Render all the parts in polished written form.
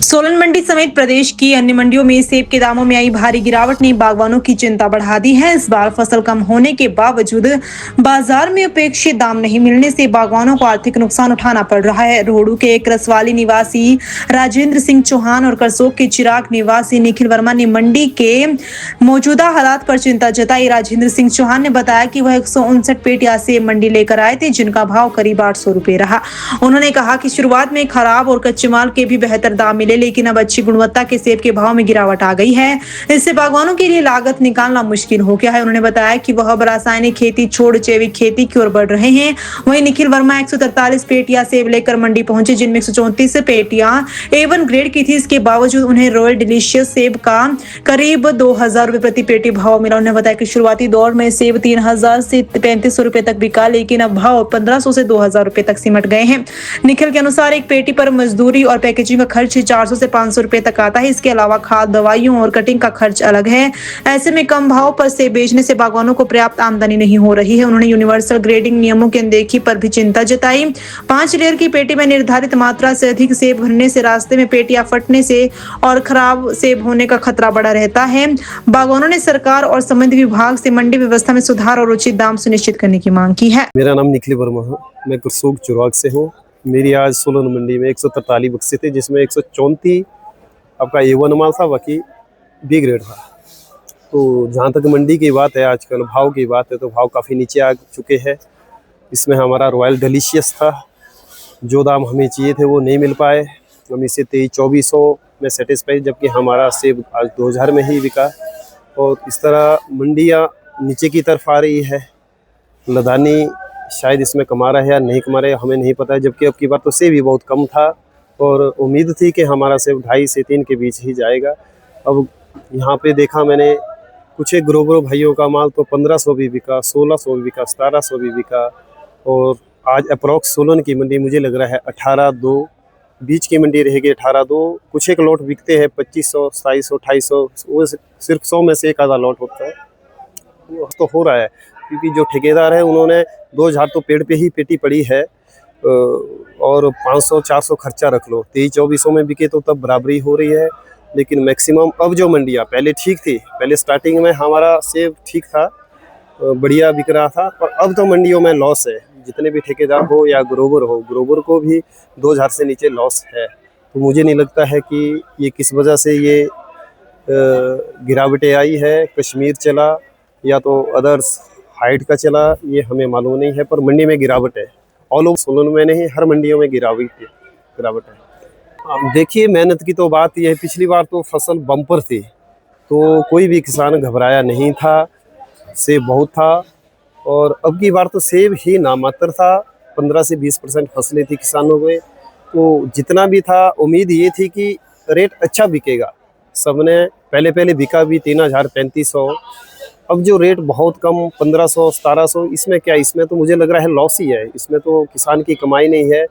सोलन मंडी समेत प्रदेश की अन्य मंडियों में सेब के दामों में आई भारी गिरावट ने बागवानों की चिंता बढ़ा दी है। इस बार फसल कम होने के बावजूद बाजार में अपेक्षित दाम नहीं मिलने से बागवानों को आर्थिक नुकसान उठाना पड़ रहा है। रोहड़ू के एक रसवाली निवासी राजेंद्र सिंह चौहान और करसोग के चिराग निवासी निखिल वर्मा ने मंडी के मौजूदा हालात पर चिंता जताई। राजेंद्र सिंह चौहान ने बताया कि वह 159 पेटियां सेब मंडी लेकर आए थे, जिनका भाव करीब 800 रुपए रहा। उन्होंने कहा कि शुरुआत में खराब और कच्चे माल के भी बेहतर दाम मिले, लेकिन अब अच्छी गुणवत्ता के सेब के भाव में गिरावट आ गई है। इससे बागवानों के लिए लागत निकालना मुश्किल हो गया है। उन्होंने बताया कि वह अब रासायनिक खेती छोड़ जैविक खेती की ओर बढ़ रहे हैं। वहीं निखिल वर्मा 143 पेटियां सेब लेकर मंडी पहुंचे, जिनमें 134 पेटियां A1 ग्रेड की थी। इसके बावजूद उन्हें रॉयल डिलीशियस सेब का करीब 2000 रुपए प्रति पेटी भाव मिला। उन्होंने बताया कि शुरुआती दौर में सेब 3000 से 3500 रुपए तक बिका, लेकिन अब भाव 1500 से 2000 रुपए तक सिमट गए हैं। निखिल के अनुसार एक पेटी पर मजदूरी और पैकेजिंग का खर्च 400 से 500 रुपए तक आता है। इसके अलावा खाद, दवाइयों और कटिंग का खर्च अलग है। ऐसे में कम भाव पर सेब बेचने से बागवानों को पर्याप्त आमदनी नहीं हो रही है। उन्होंने यूनिवर्सल ग्रेडिंग नियमों की अनदेखी पर भी चिंता जताई। 5 लेयर की पेटी में निर्धारित मात्रा से अधिक सेब भरने से रास्ते में पेटियां फटने से और खराब सेब होने का खतरा बड़ा रहता है। बागवानों ने सरकार और संबंधित विभाग से मंडी व्यवस्था में सुधार और उचित दाम सुनिश्चित करने की मांग की है। मेरा नाम निखिल वर्मा है, मैं करसोग चिराग से हूँ। मेरी आज सोलन मंडी में 143 बक्से थे, जिसमें 134 आपका A1 माल था, बाकी B ग्रेड था। तो जहाँ तक मंडी की बात है, आजकल भाव की बात है, तो भाव काफ़ी नीचे आ चुके हैं। इसमें हमारा रॉयल डिलीशियस था, जो दाम हमें चाहिए थे वो नहीं मिल पाए। हम इसे 2300-2400 में सेटिस्फाई, जबकि हमारा सेब आज 2000 में ही बिका। और इस तरह मंडियाँ नीचे की तरफ आ रही है। लदानी शायद इसमें कमा रहा है या नहीं कमा रहा है, हमें नहीं पता है। जबकि अब की बार तो सेब भी बहुत कम था और उम्मीद थी कि हमारा सेब 2.5 से 3 के बीच ही जाएगा। अब यहाँ पे देखा मैंने, कुछ एक ग्रोबरो भाइयों का माल तो 1500 भी बिका, 1600 भी बिका, 1700 भी बिका। और आज अप्रॉक्स सोलन की मंडी मुझे लग रहा है 18-2 बीच की मंडी रहेगी। 18-2 कुछ एक लॉट बिकते हैं 2500, 2700, 2800, वो सिर्फ 100 में से एक आधा लॉट होता है। वो तो हो रहा है क्योंकि जो ठेकेदार है उन्होंने 2000 तो पेड़ पे ही पेटी पड़ी है और 500-400 खर्चा रख लो, 2300-2400 में बिके तो तब बराबरी हो रही है। लेकिन मैक्सिमम अब जो मंडियाँ पहले ठीक थी, पहले स्टार्टिंग में हमारा सेब ठीक था, बढ़िया बिक रहा था, पर अब तो मंडियों में लॉस है। जितने भी ठेकेदार हो या ग्रोवर को भी 2000 से नीचे लॉस है। तो मुझे नहीं लगता है कि ये किस वजह से ये गिरावटें आई है। कश्मीर चला या तो अदर्स हाइट का चला, ये हमें मालूम नहीं है, पर मंडी में गिरावट है। ऑल ओवर सोलन में नहीं, हर मंडियों में गिरावट है। देखिए, मेहनत की तो बात यह है, पिछली बार तो फसल बम्पर थी, तो कोई भी किसान घबराया नहीं था, सेब बहुत था। और अब की बार तो सेब ही नामात्र था, 15 से 20% फसलें थी किसानों को। तो जितना भी था, उम्मीद ये थी कि रेट अच्छा बिकेगा। सबने पहले बिका भी 3000, 3500। अब जो रेट बहुत कम 1500, 1700, इसमें क्या, इसमें तो मुझे लग रहा है लॉस ही है। इसमें तो किसान की कमाई नहीं है।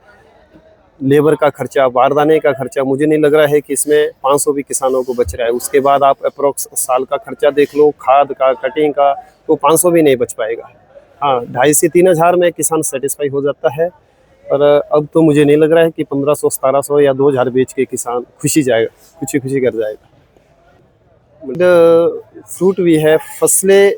लेबर का खर्चा, बारदाने का खर्चा, मुझे नहीं लग रहा है कि इसमें 500 भी किसानों को बच रहा है। उसके बाद आप अप्रोक्स साल का खर्चा देख लो, खाद का, कटिंग का, तो 500 भी नहीं बच पाएगा। हाँ, 2.5 से 3000 में किसान सेटिस्फाई हो जाता है। पर अब तो मुझे नहीं लग रहा है कि 1500, 1700 या 2000 बेच के किसान खुशी कर जाएगा। फ्रूट भी है, फसलें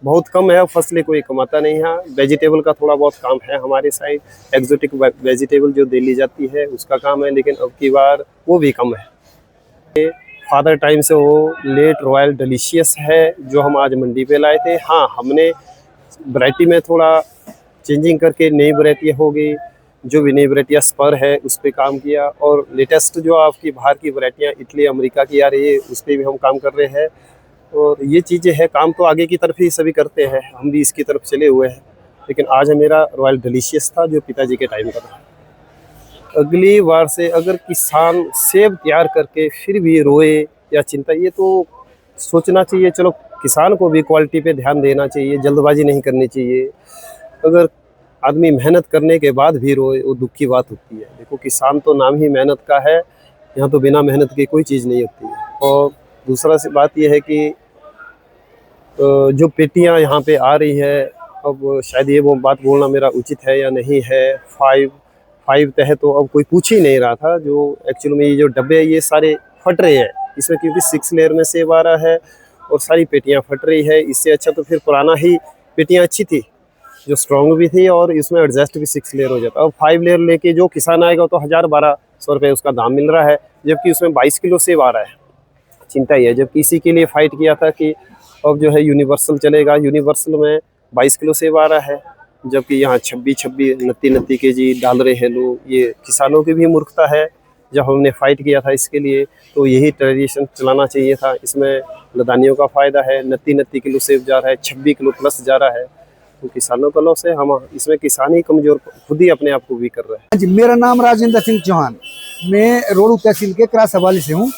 बहुत कम है, फसलें कोई कमाता नहीं है। वेजिटेबल का थोड़ा बहुत काम है हमारे साइड, एक्जोटिक वेजिटेबल जो दे ली जाती है उसका काम है, लेकिन अब की बार वो भी कम है। फादर टाइम से वो लेट रॉयल डिलीशियस है जो हम आज मंडी पे लाए थे। हाँ, हमने वैरायटी में थोड़ा चेंजिंग करके नई वैरायटी हो गई, जो भी नई वैरायटियाँ स्पर है उस पर काम किया। और लेटेस्ट जो आपकी बाहर की वैरायटियाँ इटली, अमेरिका की आ रही है, उस पर भी हम काम कर रहे हैं। और ये चीज़ें हैं, काम तो आगे की तरफ ही सभी करते हैं, हम भी इसकी तरफ चले हुए हैं। लेकिन आज मेरा रॉयल डिलीशियस था जो पिताजी के टाइम का था। अगली बार से अगर किसान सेब तैयार करके फिर भी रोए या चिंता, ये तो सोचना चाहिए, चलो किसान को भी क्वालिटी पे ध्यान देना चाहिए, जल्दबाजी नहीं करनी चाहिए। अगर आदमी मेहनत करने के बाद भी रोए, वो दुख की बात होती है। देखो, किसान तो नाम ही मेहनत का है, यहाँ तो बिना मेहनत के कोई चीज़ नहीं होती है। और दूसरा सी बात यह है कि जो पेटियाँ यहाँ पे आ रही है, अब शायद ये वो बात बोलना मेरा उचित है या नहीं है, 5 5 तह तो अब कोई पूछ ही नहीं रहा था। जो एक्चुअल में ये जो डब्बे है ये सारे फट रहे हैं इसमें, क्योंकि 6 लेयर में सेब आ रहा है और सारी पेटियां फट रही है। इससे अच्छा तो फिर पुराना ही पेटियां अच्छी थी, जो स्ट्रॉन्ग भी थी और इसमें एडजस्ट भी 6 लेयर हो जाता। अब 5 लेयर लेके जो किसान आएगा तो 1000-1200 रुपये उसका दाम मिल रहा है, जबकि उसमें 22 किलो सेब आ रहा है। चिंता ही है, जबकि इसी के लिए फाइट किया था कि अब जो है यूनिवर्सल चलेगा। यूनिवर्सल में 22 किलो सेब आ रहा है, जबकि यहाँ 26-26 29 केजी डाल रहे हैं लोग। ये किसानों की भी मूर्खता है। जब हमने फाइट किया था इसके लिए तो यही ट्रेडिशन चलाना चाहिए था। इसमें लदानियों का फ़ायदा है, 29 किलो सेब जा रहा है, 26 किलो प्लस जा रहा है, तो किसानों का लॉस है। हम इसमें किसान ही कमज़ोर खुद ही अपने आप को भी कर रहे हैं। जी, मेरा नाम राजेंद्र सिंह चौहान, मैं रोडू तहसील के क्रास हवाली से हूँ।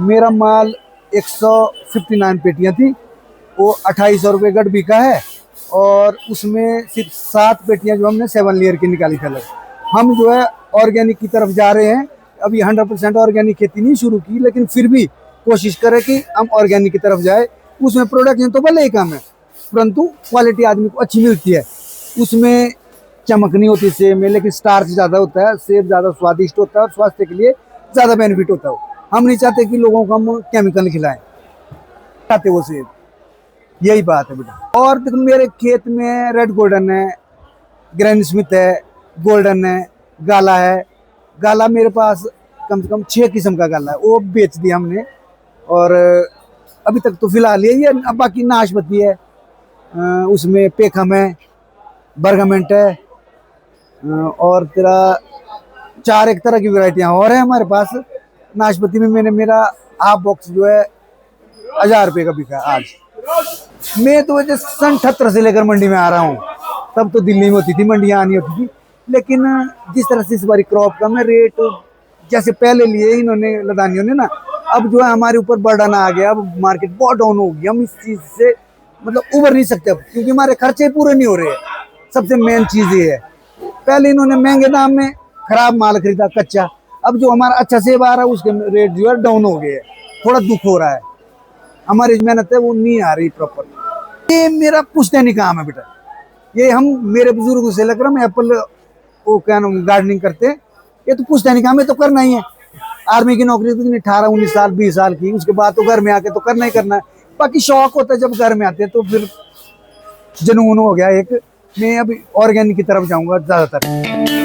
मेरा माल 159 पेटियाँ थी, वो 2800 रुपये गढ़ बिका है और उसमें सिर्फ 7 पेटियाँ जो हमने 7 लेयर की निकाली थी अलग। हम जो है ऑर्गेनिक की तरफ जा रहे हैं। अभी 100% ऑर्गेनिक खेती नहीं शुरू की, लेकिन फिर भी कोशिश करें कि हम ऑर्गेनिक की तरफ जाए। उसमें प्रोडक्शन तो भले ही कम है, परंतु क्वालिटी आदमी को अच्छी मिलती है। उसमें चमक नहीं होती सेब में, लेकिन स्टार्च ज़्यादा होता है, सेब ज़्यादा स्वादिष्ट होता है और स्वास्थ्य के लिए ज़्यादा बेनिफिट होता है। हम नहीं चाहते कि लोगों को हम केमिकल खिलाएं, चाहते वो सेब, यही बात है बेटा। और देखो मेरे खेत में रेड गोल्डन है, ग्रैंड स्मिथ है, गोल्डन है, गाला है। गाला मेरे पास कम से कम 6 किस्म का गाला है, वो बेच दिया हमने। और अभी तक तो फिलहाल यही है। अब बाकी नाशपाती है, उसमें पेखम है, बर्गामेंट है, और तेरा 4 एक तरह की वैरायटियाँ और है हमारे पास। नाशपाती में मैंने मेरा हाफ बॉक्स जो है 1000 रुपये का बिका आज। मैं तो वैसे सन 78 से लेकर मंडी में आ रहा हूँ। तब तो दिल्ली में होती थी, मंडियाँ आनी होती थी। लेकिन जिस तरह से इस बारी क्रॉप का मैं रेट जैसे पहले लिए इन्होंने लदानियों ने ना, अब जो है हमारे ऊपर बर्डन आ गया। अब मार्केट बहुत डाउन हो गई, हम इस चीज़ से मतलब उबर नहीं सकते अब, क्योंकि हमारे खर्चे पूरे नहीं हो रहे हैं। सबसे मेन चीज़ ये है, पहले इन्होंने महंगे दाम में खराब माल खरीदा कच्चा। अब जो हमारा अच्छा सेब आ रहा है उसके रेट जो है डाउन हो गए हैं। थोड़ा दुख हो रहा है, हमारी मेहनत है वो नहीं आ रही प्रॉपर। ये मेरा पुश्तैनी काम है बेटा। ये हम मेरे बुजुर्गों से लेकर हम एप्पल वो क्या नाम गार्डनिंग करते हैं, ये तो पुश्तैनी काम है, तो करना ही है। आर्मी की नौकरी तो 18-19 साल 20 साल की, उसके बाद तो घर में आके तो करना ही करना है। बाकी शौक होता है, जब घर में आते हैं तो फिर जुनून हो गया एक। मैं अभी ऑर्गेनिक की तरफ जाऊंगा ज़्यादातर।